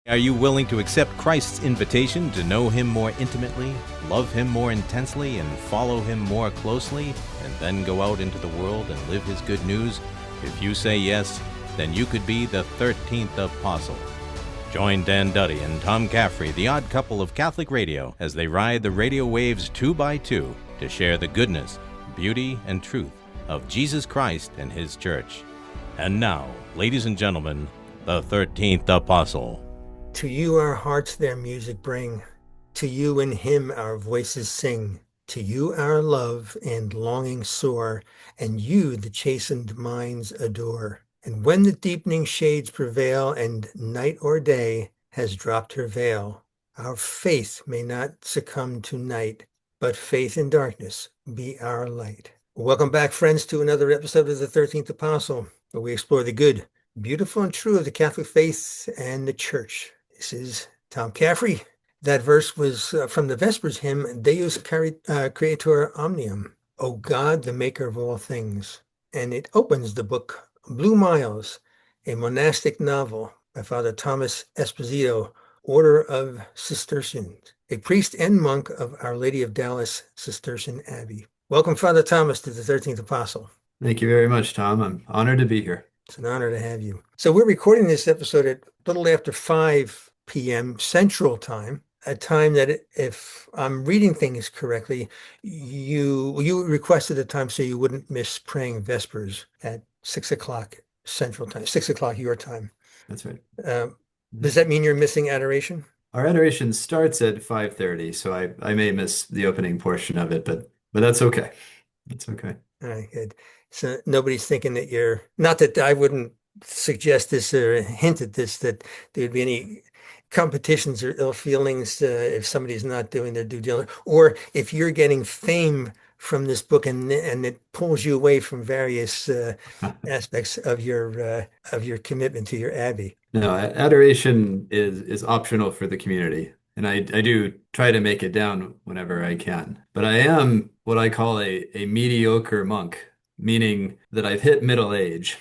Are you willing to accept Christ's invitation to know him more intimately, love him more intensely, and follow him more closely, and then go out into the world and live his good news? If you say yes, then you could be the 13th apostle. Join Dan Duddy and Tom Caffrey, the odd couple of Catholic radio, as they ride the radio waves 2 by 2 to share the goodness, beauty, and truth of Jesus Christ and his church. And now, ladies and gentlemen, the 13th apostle. To you our hearts their music bring, to you in him our voices sing, to you our love and longing soar, and you the chastened minds adore. And when the deepening shades prevail, and night or day has dropped her veil, our faith may not succumb to night, but faith in darkness be our light. Welcome back, friends, to another episode of the 13th Apostle, where we explore the good, beautiful, and true of the Catholic faith and the Church. This is Tom Caffrey. That verse was from the Vespers hymn, Deus Creator Omnium, O God, the maker of all things. And it opens the book Blue Miles, a monastic novel by Father Thomas Esposito, Order of Cistercians, a priest and monk of Our Lady of Dallas Cistercian Abbey. Welcome, Father Thomas, to the 13th Apostle. Thank you very much, Tom. I'm honored to be here. It's an honor to have you. So we're recording this episode at a little after 5 p.m. Central Time, a time that, if I'm reading things correctly, you requested a time so you wouldn't miss praying Vespers at 6 o'clock Central Time, 6 o'clock your time. That's right. Does that mean you're missing adoration? Our adoration starts at 5:30, so I may miss the opening portion of it, but that's okay. It's okay. All right, good. So nobody's thinking that you're, not that I wouldn't suggest this or hint at this, that there'd be any competitions or ill feelings if somebody's not doing their due diligence, or if you're getting fame from this book and it pulls you away from various aspects of your commitment to your abbey. No, adoration is optional for the community, and I do try to make it down whenever I can. But I am what I call a mediocre monk, meaning that I've hit middle age.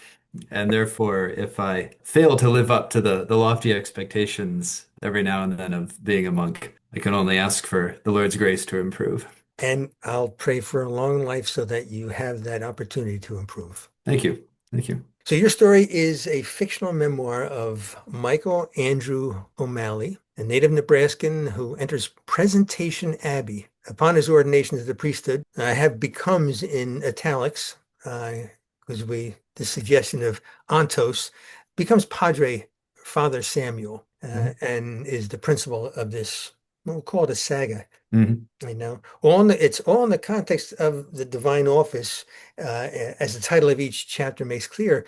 And therefore, if I fail to live up to the lofty expectations every now and then of being a monk, I can only ask for the Lord's grace to improve. And I'll pray for a long life so that you have that opportunity to improve. Thank you. Thank you. So your story is a fictional memoir of Michael Andrew O'Malley, a native Nebraskan who enters Presentation Abbey upon his ordination to the priesthood. I have becomes in italics because the suggestion of Ontos, becomes Padre Father Samuel and is the principal of this, we'll call it a saga. Mm-hmm. I know. It's all in the context of the divine office, as the title of each chapter makes clear,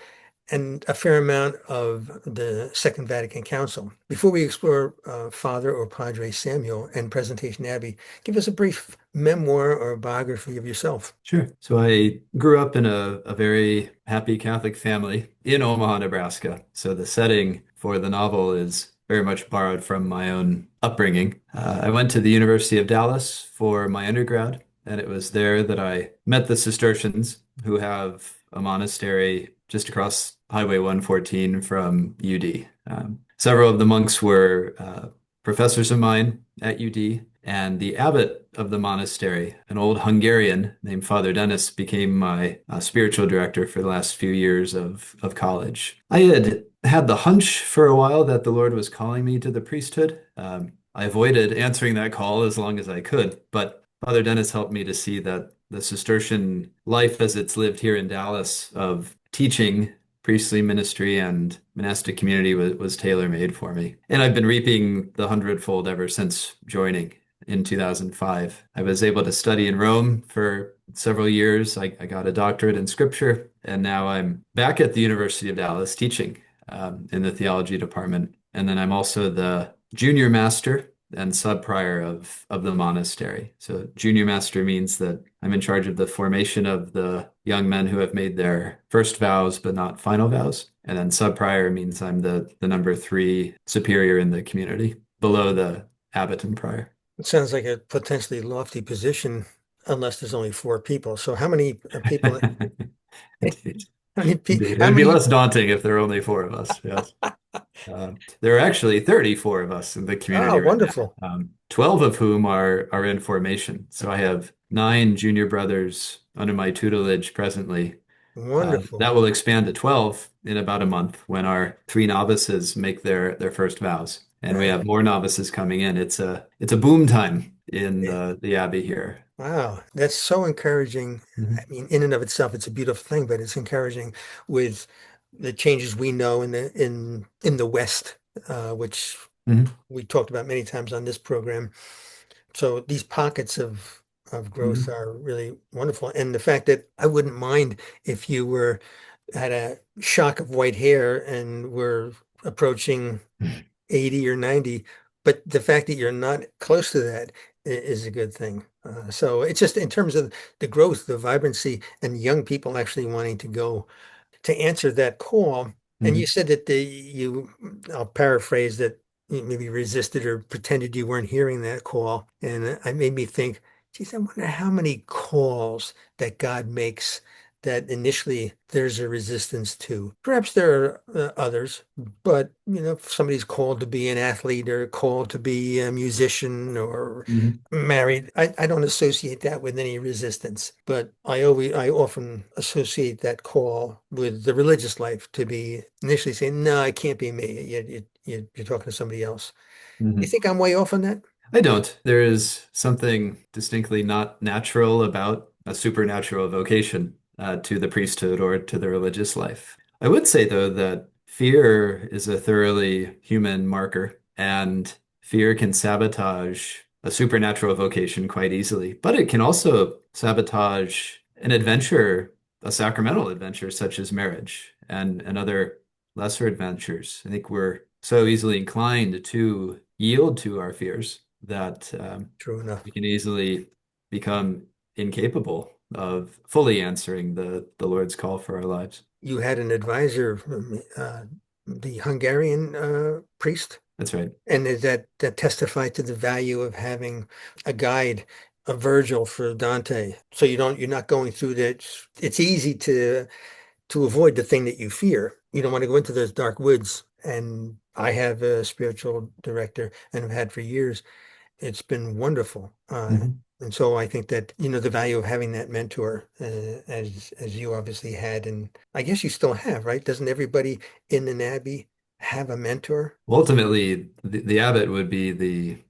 and a fair amount of the Second Vatican Council. Before we explore Father or Padre Samuel and Presentation Abbey, give us a brief memoir or biography of yourself. Sure. So I grew up in a very happy Catholic family in Omaha, Nebraska. So the setting for the novel is very much borrowed from my own upbringing. I went to the University of Dallas for my undergrad, and it was there that I met the Cistercians, who have a monastery just across Highway 114 from UD. Several of the monks were professors of mine at UD, and the abbot of the monastery, an old Hungarian named Father Dennis, became my spiritual director for the last few years of college. I had the hunch for a while that the Lord was calling me to the priesthood. I avoided answering that call as long as I could, but Father Dennis helped me to see that the Cistercian life as it's lived here in Dallas of teaching, priestly ministry, and monastic community was tailor-made for me. And I've been reaping the hundredfold ever since joining in 2005. I was able to study in Rome for several years. I got a doctorate in scripture, and now I'm back at the University of Dallas teaching in the theology department. And then I'm also the junior master and sub-prior of the monastery. So junior master means that I'm in charge of the formation of the young men who have made their first vows but not final vows. And then sub-prior means I'm the number 3 superior in the community, below the abbot and prior. It sounds like a potentially lofty position, unless there's only 4 people. So how many people? How many, Indeed. how It'd be many? less daunting if there were only four of us. Yes. There are actually 34 of us in the Oh, community right wonderful. now, 12 of whom are in formation. So I have 9 junior brothers under my tutelage presently. Wonderful. That will expand to 12 in about a month when our 3 novices make their first vows. And we Uh, have more novices coming in. It's a boom time in yeah. the abbey here. Wow, that's so encouraging. I Mhm. mean, in and of itself, it's a beautiful thing, but it's encouraging with the changes we know in the West, which Mhm. we talked about many times on this program. So these pockets of growth Mhm. are really wonderful. And the fact that I wouldn't mind if you were had a shock of white hair and were approaching 80 or 90, but the fact that you're not close to that is a good thing. So it's just in terms of the growth, the vibrancy, and young people actually wanting to go to answer that call. And you Mhm. said that I'll paraphrase that you maybe resisted or pretended you weren't hearing that call. And I made me think, geez, I wonder how many calls that God makes that initially there's a resistance to. Perhaps there are others, but if somebody's called to be an athlete or called to be a musician or Mhm. married. I don't associate that with any resistance, but I often associate that call with the religious life to be initially saying, no, it can't be me. You're talking to somebody else. You Mhm. think I'm way off on that? I don't. There is something distinctly not natural about a supernatural vocation to the priesthood or to the religious life. I would say, though, that fear is a thoroughly human marker, and fear can sabotage a supernatural vocation quite easily. But it can also sabotage an adventure, a sacramental adventure such as marriage and other lesser adventures. I think we're so easily inclined to yield to our fears that True enough. we can easily become incapable of fully answering the Lord's call for our lives. You had an advisor, the Hungarian priest. That's right. And is that testified to the value of having a guide, a Virgil for Dante. So you're not going through that. It's easy to avoid the thing that you fear. You don't want to go into those dark woods. And I have a spiritual director and have had for years. It's been wonderful. Mhm. And so I think that, the value of having that mentor, as you obviously had, and I guess you still have, right? Doesn't everybody in an abbey have a mentor? Ultimately, the abbot would be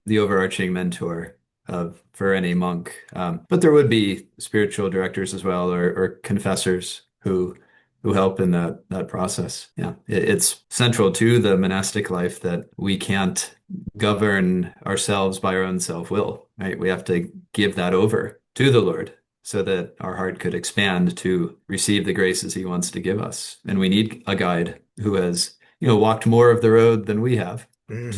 the overarching mentor of for any monk, but there would be spiritual directors as well, or confessors who help in that process. Yeah, it's central to the monastic life that we can't govern ourselves by our own self-will, right? We have to give that over to the Lord so that our heart could expand to receive the graces He wants to give us, and we need a guide who has walked more of the road than we have Hmm.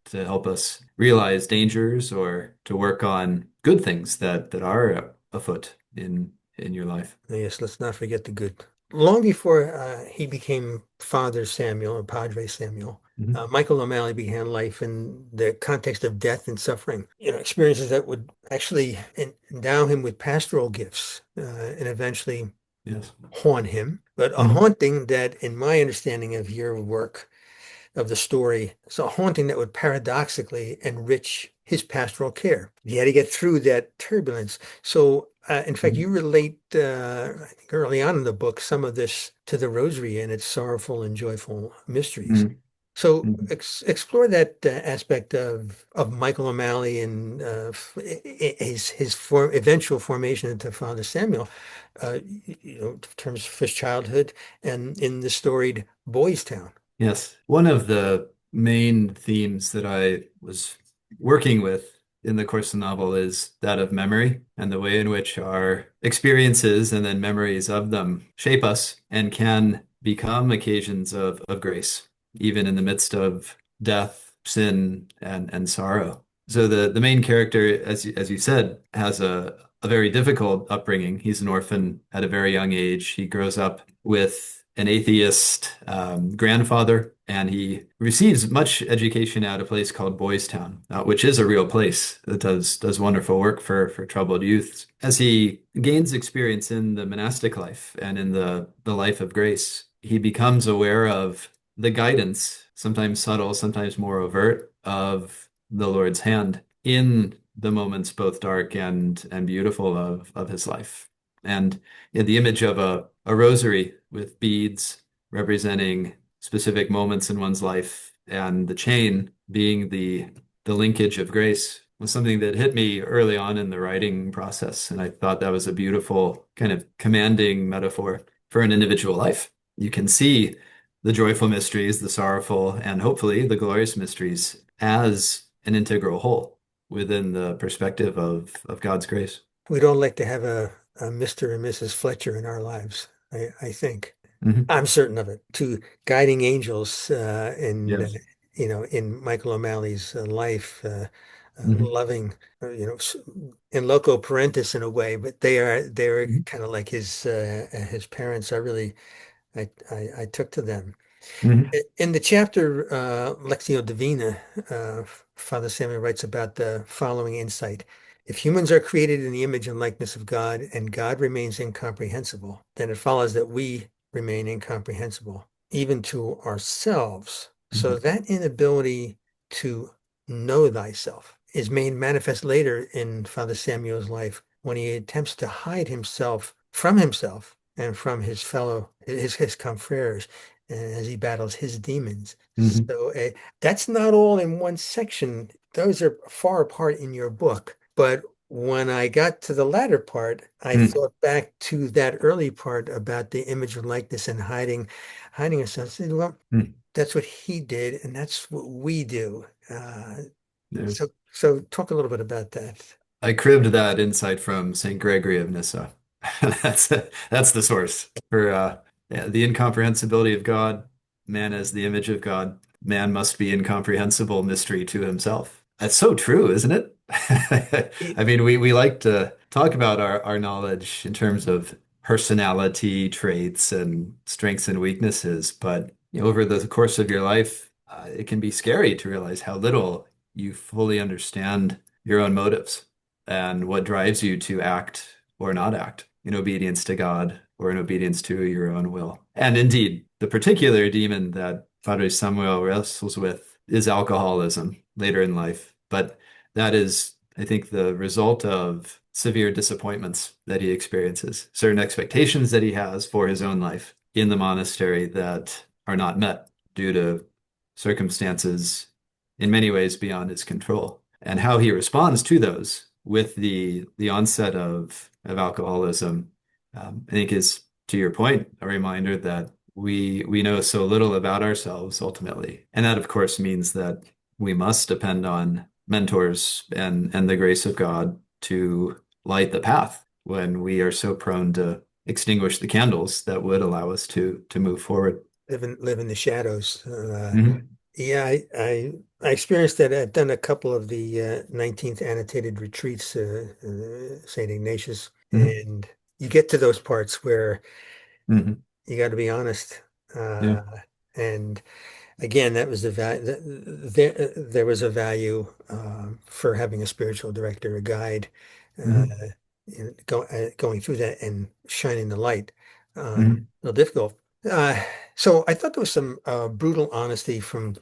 to help us realize dangers or to work on good things that are afoot in your life. Yes, let's not forget the good. Long before he became Father Samuel or Padre Samuel, Mhm. Michael O'Malley began life in the context of death and suffering. Experiences that would actually endow him with pastoral gifts and eventually Yes. haunt him. But a Mhm. haunting that, in my understanding of your work, of the story, it's a haunting that would paradoxically enrich his pastoral care. He had to get through that turbulence. So, in fact, Mhm. you relate, I think early on in the book, some of this to the Rosary and its sorrowful and joyful mysteries. Mhm. So, Mhm. explore that aspect of Michael O'Malley and eventual formation into Father Samuel, in terms of his childhood and in the storied Boys Town. Yes. One of the main themes that I was working with in the course of the novel is that of memory and the way in which our experiences and then memories of them shape us and can become occasions of grace, even in the midst of death, sin, and sorrow. So the main character, as you said, has a very difficult upbringing. He's an orphan at a very young age. He grows up with an atheist grandfather, and he receives much education at a place called Boys Town, which is a real place that does wonderful work for troubled youths. As he gains experience in the monastic life and in the life of grace, he becomes aware of the guidance, sometimes subtle, sometimes more overt, of the Lord's hand in the moments both dark and beautiful of his life. And in the image of a rosary with beads representing specific moments in one's life, and the chain being the linkage of grace, was something that hit me early on in the writing process. And I thought that was a beautiful kind of commanding metaphor for an individual life. You can see the joyful mysteries, the sorrowful, and hopefully the glorious mysteries as an integral whole within the perspective of God's grace. We'd all like to have a Mr. and Mrs. Fletcher in our lives, I think. Mhm. I'm certain of it. Two guiding angels Yes. in Michael O'Malley's life, Mhm. loving, in loco parentis in a way, but they are Mhm. kind of like his parents. I took to them. Mhm. In the chapter Lectio Divina, Father Samuel writes about the following insight. If humans are created in the image and likeness of God and God remains incomprehensible, then it follows that we remain incomprehensible, even to ourselves. So Mhm. that inability to know thyself is made manifest later in Father Samuel's life when he attempts to hide himself and from his confreres as he battles his demons. Mhm. So that's not all in one section. Those are far apart in your book. But when I got to the latter part, I Mhm. thought back to that early part about the image of likeness and hiding ourselves. I said, well, Mhm. that's what he did, and that's what we do. Yes. So talk a little bit about that. I cribbed that insight from St. Gregory of Nyssa. That's that's the source for yeah, the incomprehensibility of God, man as the image of God. Man must be incomprehensible mystery to himself. That's so true, isn't it? It, I mean, we like to talk about our knowledge in terms of personality traits and strengths and weaknesses, but over the course of your life, it can be scary to realize how little you fully understand your own motives and what drives you to act or not act in obedience to God or in obedience to your own will. And indeed, the particular demon that Padre Samuel wrestles with is alcoholism later in life. But that is, I think, the result of severe disappointments that he experiences, certain expectations that he has for his own life in the monastery that are not met due to circumstances in many ways beyond his control. And how he responds to those with the onset of alcoholism, I think is, to your point, a reminder that we know so little about ourselves ultimately. And that, of course, means that we must depend on mentors and the grace of God to light the path when we are so prone to extinguish the candles that would allow us to move forward. live in the shadows. Mhm. Yeah, I experienced that. I've done a couple of the 19th annotated retreats, St. Ignatius, Mhm. and you get to those parts where Mhm. you got to be honest. Yeah. And again, that was the value. There was a value for having a spiritual director, a guide, uh, Mhm. going through that and shining the light. Mhm. A little difficult. Uh, so I thought there was some brutal honesty from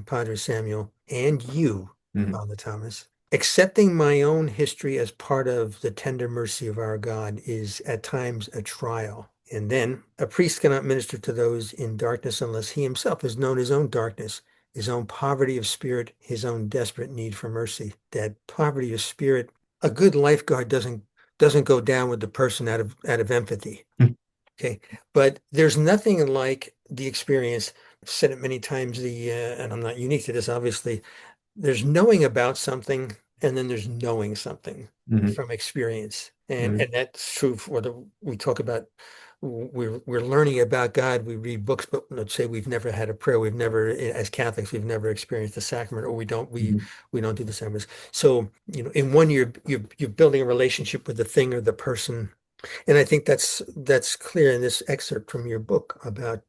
Padre Samuel and you, Mhm. Father Thomas. Accepting my own history as part of the tender mercy of our God is at times a trial. And then a priest cannot minister to those in darkness unless he himself has known his own darkness, his own poverty of spirit, his own desperate need for mercy. That poverty of spirit, a good lifeguard doesn't go down with the person out of empathy. Mhm. Okay. But there's nothing like the experience. I've said it many times, and I'm not unique to this, obviously. There's knowing about something, and then there's knowing something Mhm. from experience. And Mhm. and that's true for whether we talk about we're learning about God, we read books, but let's say we've never had a prayer, we've never, as Catholics, we've never experienced the sacrament, or we don't do the sacraments. So, in one year you're building a relationship with the thing or the person. And I think that's clear in this excerpt from your book about,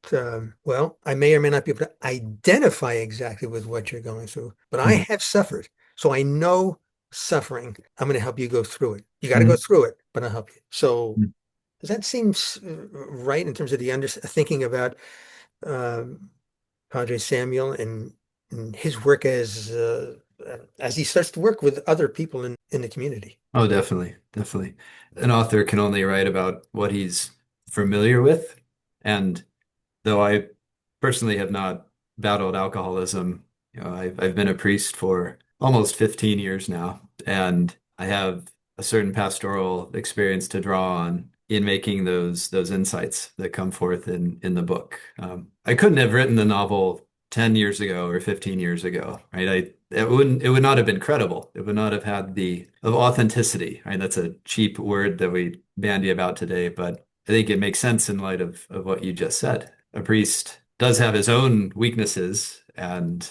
well, I may or may not be able to identify exactly with what you're going through, but I Mhm. have suffered. So I know suffering. I'm going to help you go through it. You got to go Mhm. through it, but I'll help you. So Mhm. does that seem right in terms of the thinking about Padre Samuel and his work as he starts to work with other people in the community? Oh, definitely, definitely. An author can only write about what he's familiar with. And though I personally have not battled alcoholism, I've been a priest for almost 15 years now, and I have a certain pastoral experience to draw on in making those insights that come forth in the book. I couldn't have written the novel 10 years ago or 15 years ago, right? It would not have been credible. It would not have had the of authenticity, right? That's a cheap word that we bandy about today, but I think it makes sense in light of what you just said. A priest does have his own weaknesses and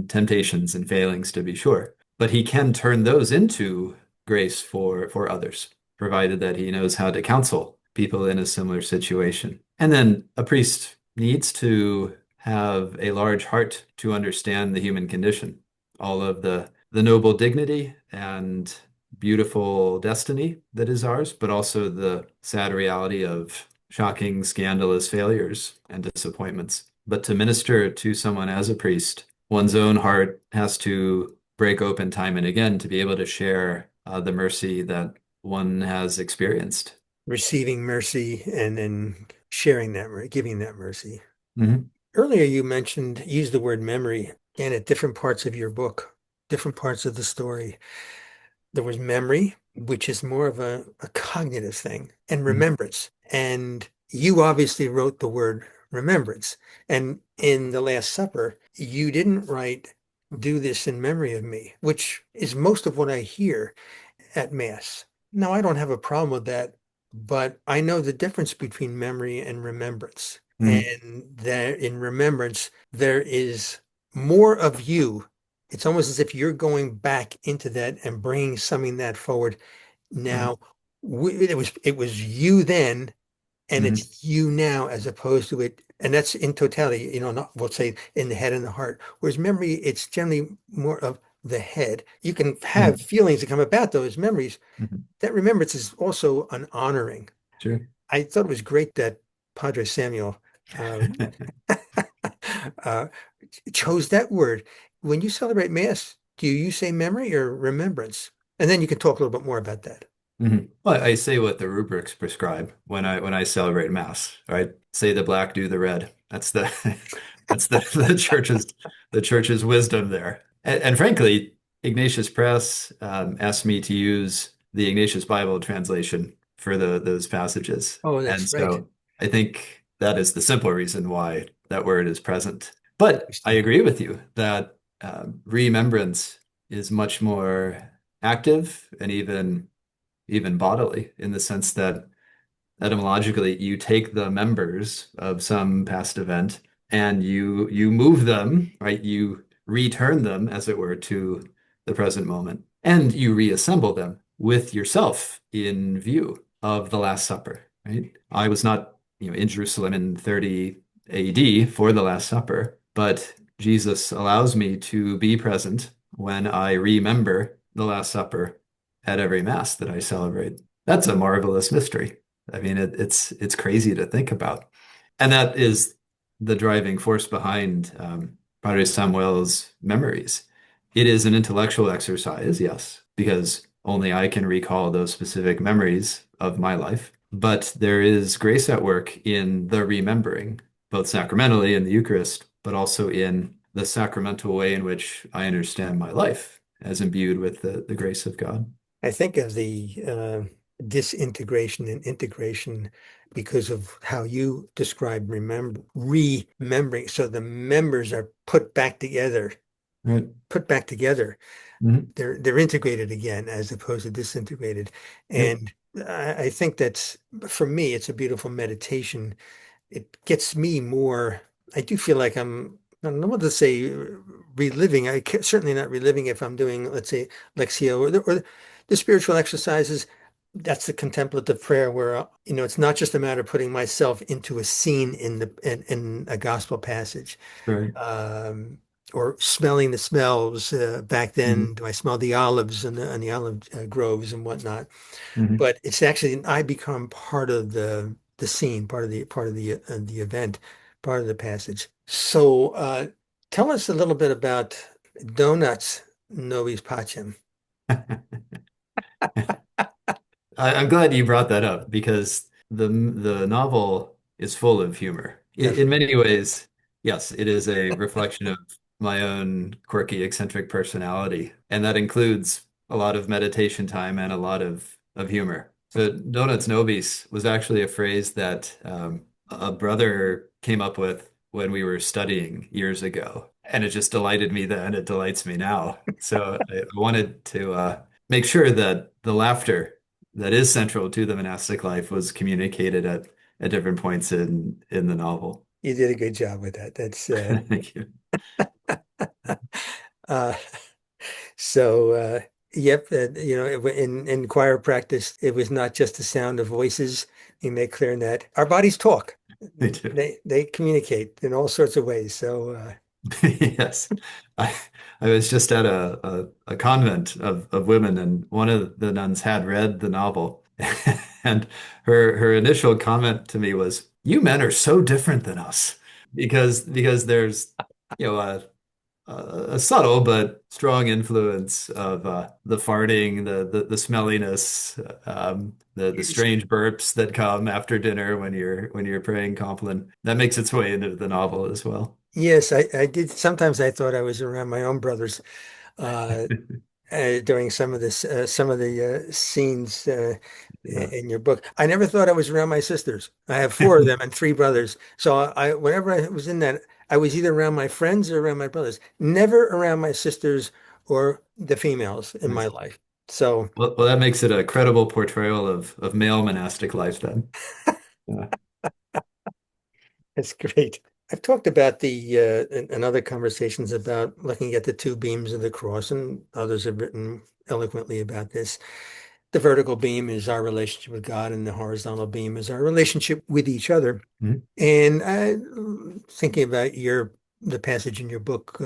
temptations and failings to be sure, but he can turn those into grace for others, provided that he knows how to counsel people in a similar situation. And then a priest needs to have a large heart to understand the human condition, all of the noble dignity and beautiful destiny that is ours, but also the sad reality of shocking, scandalous failures and disappointments. But to minister to someone as a priest, one's own heart has to break open time and again to be able to share the mercy that one has experienced. Receiving mercy and then sharing that, giving that mercy. Mhm. Earlier, you used the word memory, and at different parts of your book, different parts of the story. There was memory, which is more of a cognitive thing, and Mhm. remembrance. And you obviously wrote the word remembrance. And in the Last Supper, you didn't write, do this in memory of me, which is most of what I hear at Mass. Now, I don't have a problem with that, but I know the difference between memory and remembrance. Mhm. And that in remembrance, there is more of you. It's almost as if you're going back into that and bringing something that forward. Right. Now, it was you then, and Mhm. it's you now, as opposed to it. And that's in totality, not, we'll say in the head and the heart. Whereas memory, it's generally more of the head. You can have Mhm. feelings that come about those memories. Mhm. That remembrance is also an honoring. Sure. I thought it was great that Padre Samuel uh, uh, chose that word. When you celebrate Mass, do you say memory or remembrance? And then you can talk a little bit more about that. Mhm. Well, I say what the rubrics prescribe when I celebrate Mass, right? Say the black, do the red. That's the that's the church's wisdom there. And frankly, Ignatius Press asked me to use the Ignatius Bible translation for those passages, Oh, and that's right. so I think that is the simple reason why that word is present. But I Interesting. agree with you that remembrance is much more active and even bodily, in the sense that etymologically you take the members of some past event and you move them, right? You return them, as it were, to the present moment, and you reassemble them with yourself in view of the Last Supper, right? I was not, in Jerusalem in 30 AD for the Last Supper, but Jesus allows me to be present when I remember the Last Supper at every Mass that I celebrate. That's a marvelous mystery. I mean, it's crazy to think about, and that is the driving force behind Padre Samuel's memories. It is an intellectual exercise, yes, because only I can recall those specific memories of my life. But there is grace at work in the remembering, both sacramentally in the Eucharist, but also in the sacramental way in which I understand my life as imbued with the grace of God. I think of the disintegration and integration because of how you describe remembering. So the members are Right. put back together. Mhm. They're integrated again as opposed to disintegrated. Yep. And I think that's, for me, it's a beautiful meditation. It gets me more. I do feel like I don't know what to say, reliving. Certainly not reliving if I'm doing, let's say, Lexio or the spiritual exercises. that's the contemplative prayer where, it's not just a matter of putting myself into a scene in a gospel passage, Right. um, or smelling the smells. Back Mhm. then, do I smell the olives and the olive groves and whatnot? Mhm. But it's actually I become part of the scene, part of the event, part of the passage. So, tell us a little bit about donuts nobis pacem. I'm glad you brought that up because the novel is full of humor. In Definitely. many ways, yes, it is a reflection of my own quirky, eccentric personality, and that includes a lot of meditation time and a lot of humor. So donuts nobis was actually a phrase that a brother came up with when we were studying years ago, and it just delighted me then. It delights me now. So I wanted to make sure that the laughter that is central to the monastic life was communicated at different points in the novel. You did a good job with that. That's Thank you. uh, so. Yep, in choir practice, it was not just the sound of voices. You make clear in that our bodies talk. Me too. They communicate in all sorts of ways. So, Yes. I I was just at a convent of women and one of the nuns had read the novel and her initial comment to me was, "You men are so different than us." Because there's a subtle but strong influence of the farting, the smelliness, the strange burps that come after dinner when you're praying Compline. That makes its way into the novel as well. yes, I did. Sometimes I thought I was around my own brothers uh, during some of the scenes Yeah. in your book. I never thought I was around my sisters. I have four of them and three brothers. So whenever I was in that, I was either around my friends or around my brothers. Never around my sisters or the females in my Nice. life. So Well, that makes it a credible portrayal of male monastic life then. Yeah. that's great. I've talked about in other conversations about looking at the two beams of the cross, and others have written eloquently about this. The vertical beam is our relationship with God, and the horizontal beam is our relationship with each other. Mhm. And thinking about the passage in your book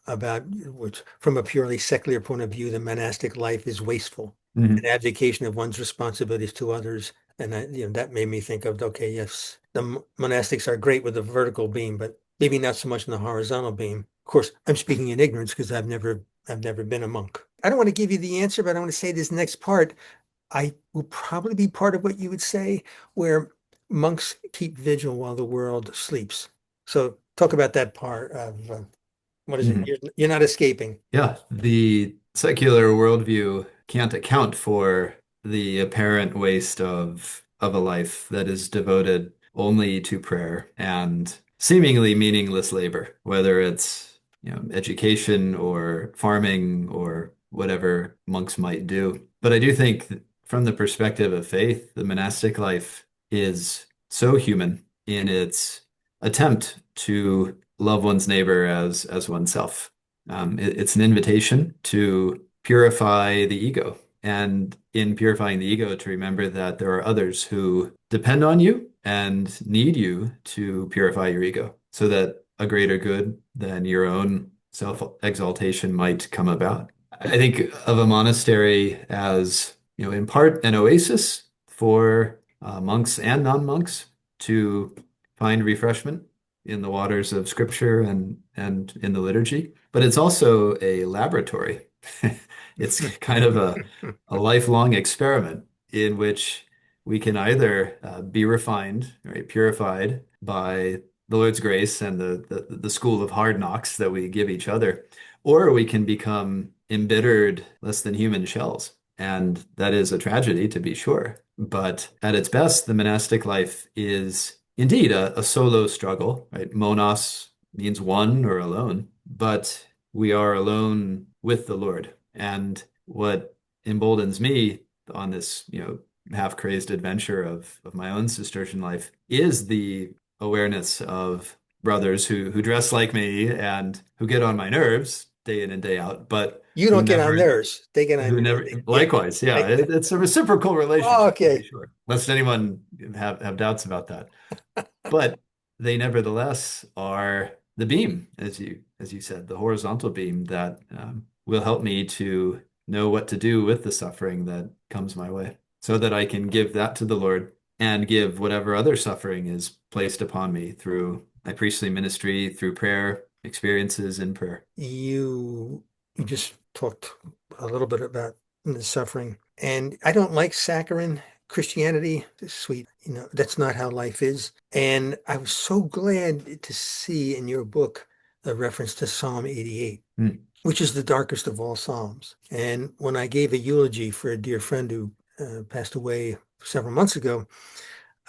about which, from a purely secular point of view, the monastic life is wasteful, an Mhm. abdication of one's responsibilities to others. And that made me think of, okay, yes, the monastics are great with the vertical beam, but maybe not so much in the horizontal beam. Of course, I'm speaking in ignorance because I've never been a monk. I don't want to give you the answer, but I want to say this next part. I will probably be part of what you would say, where monks keep vigil while the world sleeps. So talk about that part of what is it? Mhm. You're not escaping. Yeah, the secular worldview can't account for the apparent waste of a life that is devoted only to prayer and seemingly meaningless labor, whether it's, education or farming or whatever monks might do. But I do think that from the perspective of faith, the monastic life is so human in its attempt to love one's neighbor as oneself. It's an invitation to purify the ego. And in purifying the ego, to remember that there are others who depend on you and need you to purify your ego so that a greater good than your own self-exaltation might come about. I think of a monastery as, in part an oasis for monks and non-monks to find refreshment in the waters of scripture and in the liturgy, but it's also a laboratory. It's kind of a lifelong experiment in which we can either be refined, right, purified by the Lord's grace and the school of hard knocks that we give each other, or we can become embittered, less than human shells. And that is a tragedy, to be sure. But at its best, the monastic life is indeed a solo struggle, right? Monos means one or alone, but we are alone with the Lord. And what emboldens me on this, half crazed adventure of my own Cistercian life is the awareness of brothers who dress like me and who get on my nerves, day in and day out, but You who don't get on never, theirs. They get on who your. never, likewise, yeah, Right. it's a reciprocal Oh, relationship, to be okay. sure, lest anyone have doubts about that. But they nevertheless are the beam, as you said, the horizontal beam that will help me to know what to do with the suffering that comes my way, so that I can give that to the Lord and give whatever other suffering is placed upon me through my priestly ministry, through prayer, experiences in prayer. You just talked a little bit about the suffering, and I don't like saccharine Christianity. Sweet, that's not how life is. And I was so glad to see in your book a reference to Psalm 88, which is the darkest of all psalms. And when I gave a eulogy for a dear friend who passed away several months ago,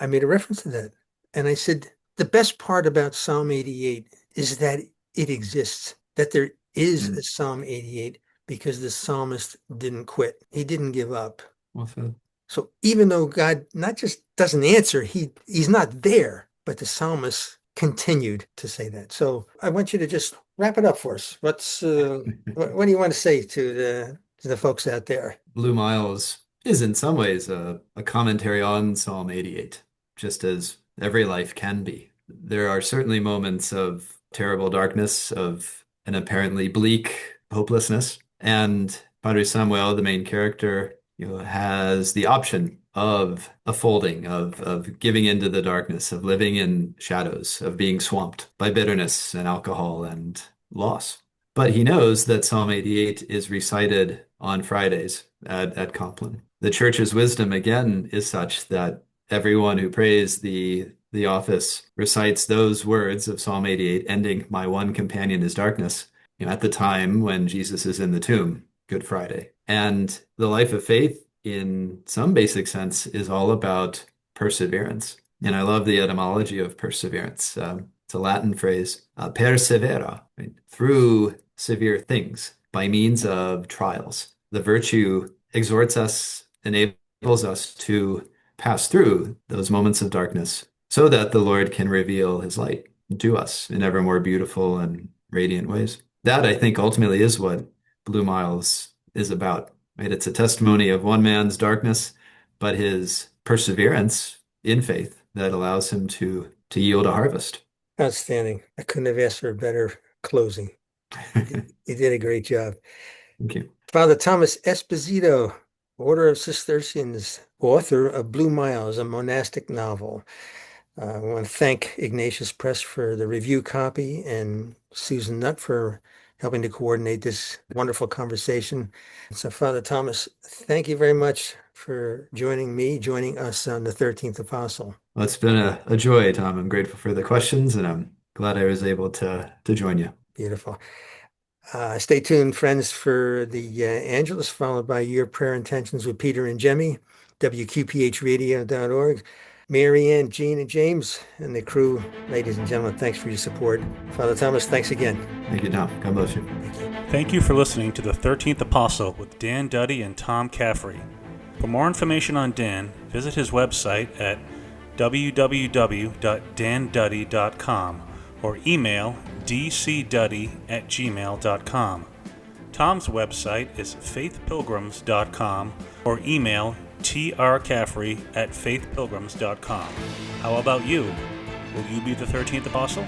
I made a reference to that. And I said, the best part about Psalm 88 is that it exists, that there is a Psalm 88 because the psalmist didn't quit. He didn't give up. Well said. So even though God not just doesn't answer, he's not there, but the psalmist continued to say that. So I want you to just wrap it up for us. What do you want to say to the folks out there? Blue Miles is in some ways a commentary on Psalm 88, just as every life can be. There are certainly moments of terrible darkness, of an apparently bleak hopelessness, and Padre Samuel, the main character, has the option of a folding, of giving into the darkness, of living in shadows, of being swamped by bitterness and alcohol and loss. But he knows that Psalm 88 is recited on Fridays at Compline. The Church's wisdom, again, is such that everyone who prays the office recites those words of Psalm 88, ending, "My one companion is darkness," at the time when Jesus is in the tomb, Good Friday. And the life of faith, in some basic sense, is all about perseverance. And I love the etymology of perseverance. It's a Latin phrase, persevera, right? Through severe things, by means of trials. The virtue exhorts us, enables us to pass through those moments of darkness so that the Lord can reveal his light to us in ever more beautiful and radiant ways. That, I think, ultimately is what Blue Miles is about, right? It's a testimony of one man's darkness, but his perseverance in faith that allows him to yield a harvest. Outstanding. I couldn't have asked for a better closing. You did a great job. Thank you. Father Thomas Esposito, Order of Cistercians, author of Blue Miles, a monastic novel. I want to thank Ignatius Press for the review copy and Susan Nutt for helping to coordinate this wonderful conversation. So, Father Thomas, thank you very much for joining us on the 13th Apostle. Well, it's been a joy, Tom. I'm grateful for the questions, and I'm glad I was able to join you. Beautiful. Stay tuned, friends, for the Angelus, followed by Your Prayer Intentions with Peter and Jemmy, WQPHradio.org. Mary Ann, Jean, and James, and the crew, ladies and gentlemen, thanks for your support. Father Thomas, thanks again. Thank you, Tom. God bless you. Thank you for listening to the 13th Apostle with Dan Duddy and Tom Caffrey. For more information on Dan, visit his website at www.danduddy.com or email dcduddy@gmail.com. Tom's website is faithpilgrims.com or email trcaffrey@faithpilgrims.com. How about you? Will you be the 13th Apostle?